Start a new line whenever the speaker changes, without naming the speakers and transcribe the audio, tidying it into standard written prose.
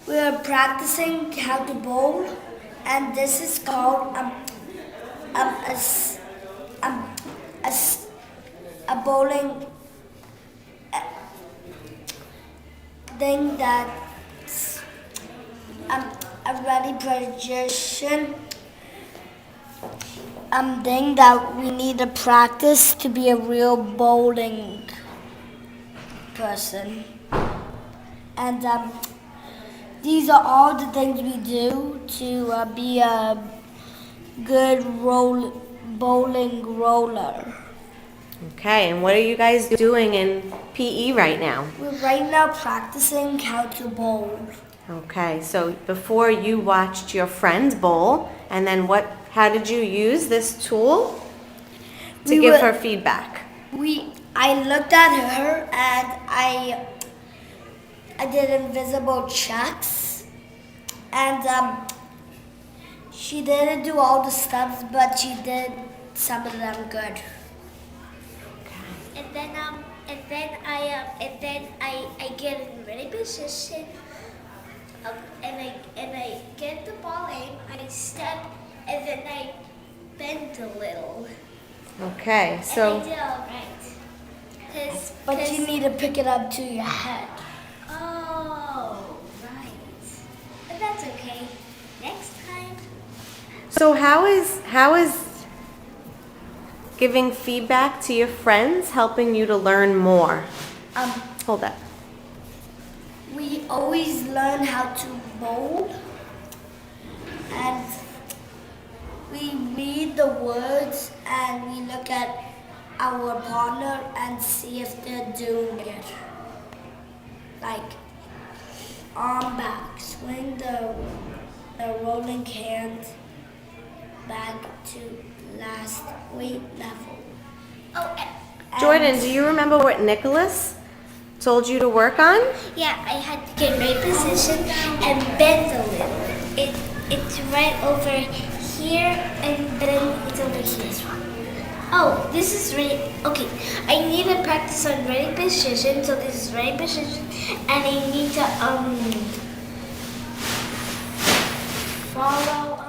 we're practicing how to bowl, and this is called a bowling thing that's a ready position thing that we need to practice to be a real bowling person. And these are all the things we do to be a good bowling roller.
Okay, and what are you guys doing in PE right now?
We're right now practicing how to bowl.
Okay, so before you watched your friends bowl, and then how did you use this tool to give her feedback?
I looked at her and I did invisible checks, and she didn't do all the steps, but she did some of them good.
And then I get in ready position, and I get the ball in. I step, and then I bend a little.
Okay, so.
And I did all right.
But you need to pick it up to your head.
Oh, right. But that's okay. Next time.
So how is giving feedback to your friends helping you to learn more? Hold up.
We always learn how to bowl, and we read the words and we look at our partner and see if they're doing it. Like arm back, swing the rolling hand back to last weight level.
Oh,
Jordan, do you remember what Nicholas told you to work on?
yeah, I had to get right position and bend a little. It's right over here, and then it's over here. Oh, this is ready. Okay, I need to practice on ready position. So this is ready position, and I need to follow.